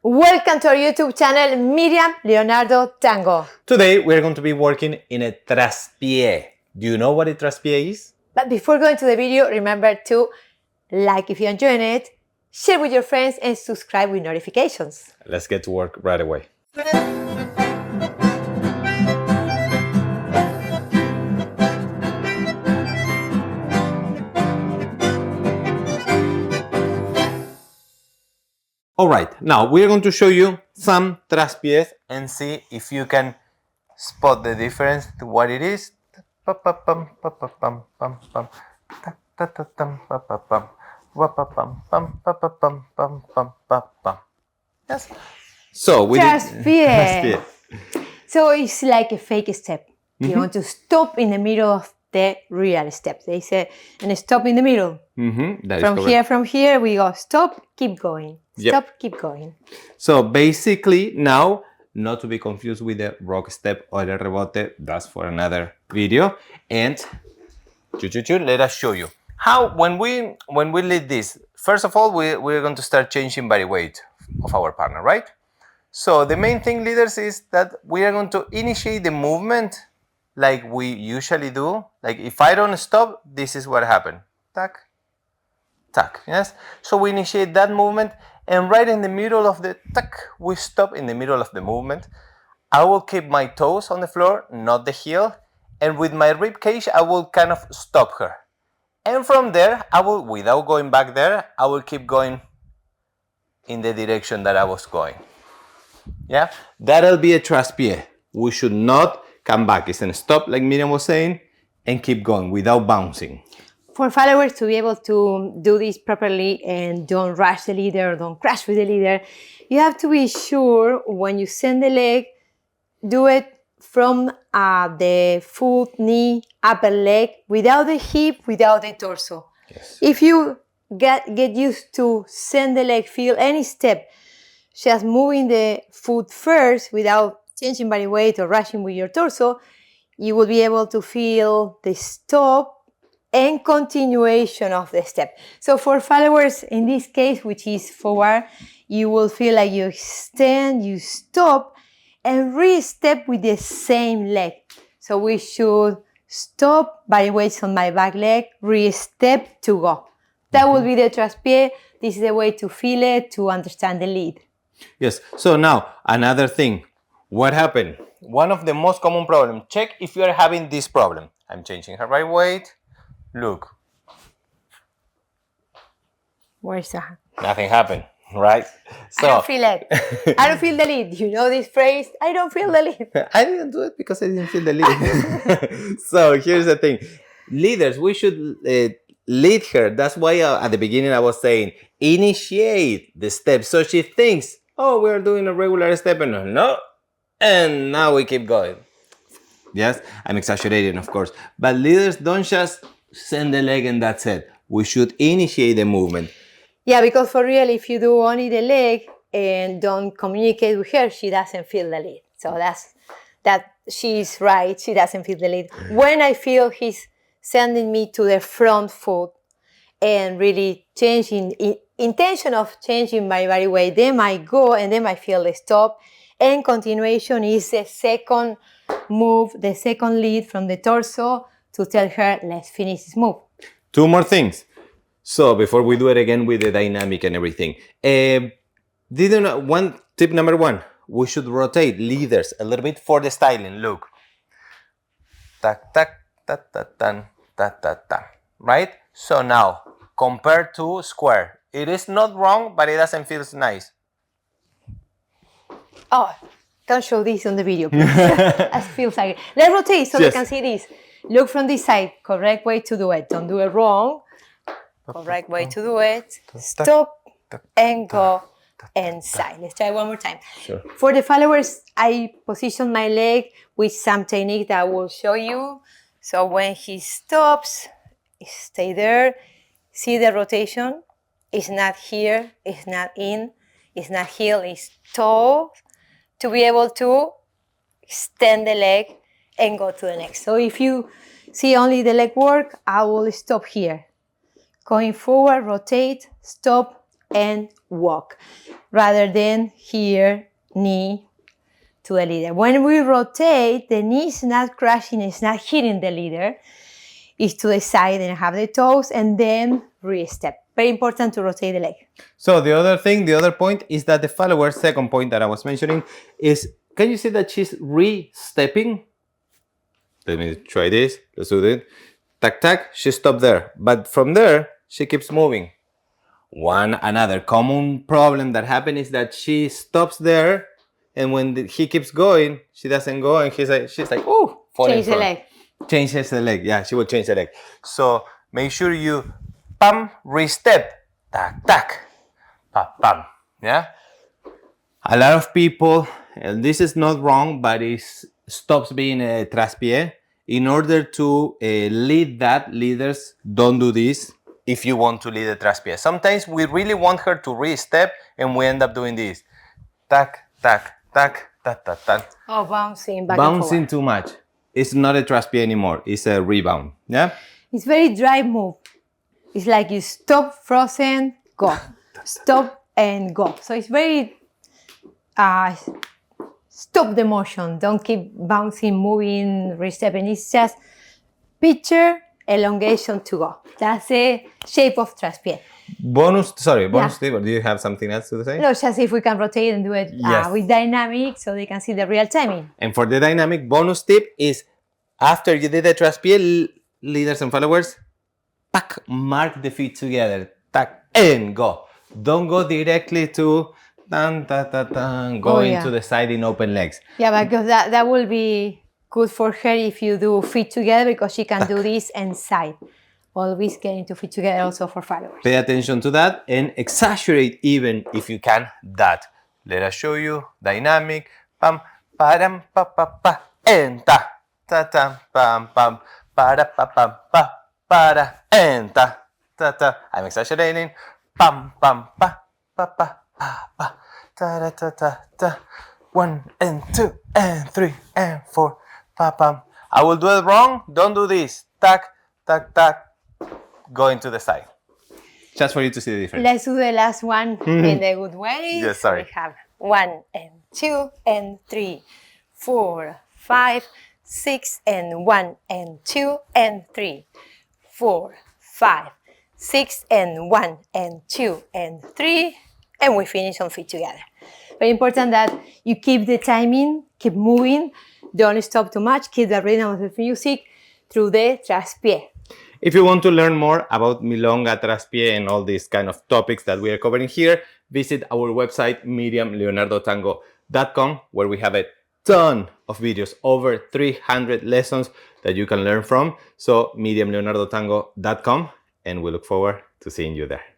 Welcome to our YouTube channel, Miriam, Leonardo, Tango. Today we're going to be working in a traspie. Do you know what a traspie is? But before going to the video, remember to like if you're enjoying it, share with your friends and subscribe with notifications. Let's get to work right away. Alright, now we're going to show you some traspies and see if you can spot the difference to what it is. Yes. So we Traspie. So it's like a fake step. You want to stop in the middle of the real step. They say, and stop in the middle. From here, we go stop, keep going. Stop, keep going. So basically now, not to be confused with the rock step or the rebote, that's for another video. And let us show you how when we lead this. First of all, we're going to start changing body weight of our partner, right? So the main thing, leaders, is that we are going to initiate the movement like we usually do. Like if I don't stop, this is what happened. Tac, tac, yes? So we initiate that movement, and right in the middle of the tac, we stop in the middle of the movement. I will keep my toes on the floor, not the heel, and with my rib cage, I will kind of stop her. And from there, I will, without going back there, I will keep going in the direction that I was going. Yeah, that'll be a traspie. We should not come back. It's a stop, like Miriam was saying, and keep going without bouncing. For followers to be able to do this properly and don't rush the leader, don't crash with the leader, you have to be sure when you send the leg, do it from the foot, knee, upper leg, without the hip, without the torso. Yes. If you get used to send the leg, feel any step, just moving the foot first without changing body weight or rushing with your torso, you will be able to feel the stop and continuation of the step. So for followers, in this case, which is forward, you will feel like you extend, you stop, and re-step with the same leg. So we should stop, body weights on my back leg, re-step to go. That will be the traspie. This is the way to feel it, to understand the lead. Yes, so now, another thing. What happened? One of the most common problems. Check if you are having this problem. I'm changing her right weight. Look. Where's that? Nothing happened, right? So I don't feel it. I don't feel the lead. You know this phrase? I don't feel the lead. I didn't do it because I didn't feel the lead. So here's the thing. Leaders, we should lead her. That's why at the beginning I was saying, initiate the step. So she thinks, oh, we're doing a regular step, and no. And now we keep going. Yes, I'm exaggerating, of course. But leaders, don't just send the leg and that's it. We should initiate the movement. Yeah, because for real, if you do only the leg and don't communicate with her, she doesn't feel the lead. So that she's right. She doesn't feel the lead. When I feel he's sending me to the front foot and really changing, intention of changing my body weight, then I go and then I feel the stop. And continuation is the second move, the second lead from the torso to tell her, let's finish this move. Two more things. So before we do it again with the dynamic and everything, tip number one, we should rotate leaders a little bit for the styling. Look. Tac, tac, tac, tac, tac, tac, tac, tac. Right? So now, compared to square. It is not wrong, but it doesn't feel nice. Oh, don't show this on the video, please. That feels like it. Let's rotate so you can see this. Look from this side. Correct way to do it. Don't do it wrong. Correct way to do it. Stop and go and side. Let's try one more time. Sure. For the followers, I position my leg with some technique that I will show you. So when he stops, stay there. See the rotation? It's not here. It's not in. It's not heel. It's toe. To be able to extend the leg and go to the next. So if you see only the leg work, I will stop here. Going forward, rotate, stop, and walk, rather than here, knee to the leader. When we rotate, the knee is not crashing, it's not hitting the leader. It's to the side and have the toes, and then re-step. Very important to rotate the leg. So the other point is that the follower's second point that I was mentioning is, can you see that she's re-stepping? Let me try this. Let's do it. Tac, tac, she stopped there. But from there, she keeps moving. Another common problem that happens is that she stops there, and when he keeps going, she doesn't go, and she's like, oh, Change the leg. Changes the leg. Yeah, she will change the leg. So make sure you pam, re-step, tac, tac, pam, pam. Yeah. A lot of people, and this is not wrong, but it stops being a traspie. In order to lead that, leaders don't do this. If you want to lead a traspie, sometimes we really want her to re-step, and we end up doing this, tac, tac, tac, tac, tac, tac. Oh, bouncing back Bouncing and forward. too much. It's not a traspie anymore. It's a rebound. Yeah. It's very dry move. It's like you stop, frozen, go, stop and go. So it's very stop the motion. Don't keep bouncing, moving, re-stepping. It's just picture, elongation to go. That's the shape of traspie. Bonus tip, or do you have something else to say? No, just if we can rotate and do it Yes. with dynamic so they can see the real timing. And for the dynamic bonus tip is, after you did the traspie, leaders and followers, pack, mark the feet together, tack, and go. Don't go directly to tan, ta, ta, tan, going to the side in open legs. Yeah, because that will be good for her if you do feet together, because she can do this and side. Always getting to feet together also for followers. Pay attention to that and exaggerate even if you can that. Let us show you dynamic. Pam, param, pa, pa, pa, and ta. Ta, ta, pam, pam, para, pa, pam, pa, para, and ta. Ta, ta. I'm exaggerating. Pam, pam, pa, pa, pa, pa, pa. Ta, ta, ta, ta, ta. 1 and 2 and 3 and 4. Pa, pam. I will do it wrong. Don't do this. Tac, tac, tac. Going to the side. Just for you to see the difference. Let's do the last one in the good way. Yes, sorry. We have 1 and 2 and 3, 4, 5, 6 and 1 and 2 and 3, 4, 5, 6 and 1 and 2 and 3, and we finish on feet together. Very important that you keep the timing, keep moving, don't stop too much, keep the rhythm of the music through the traspie. If you want to learn more about Milonga, Traspie, and all these kind of topics that we are covering here, visit our website, miriamleonardotango.com, where we have a ton of videos, over 300 lessons that you can learn from. So, miriamleonardotango.com, and we look forward to seeing you there.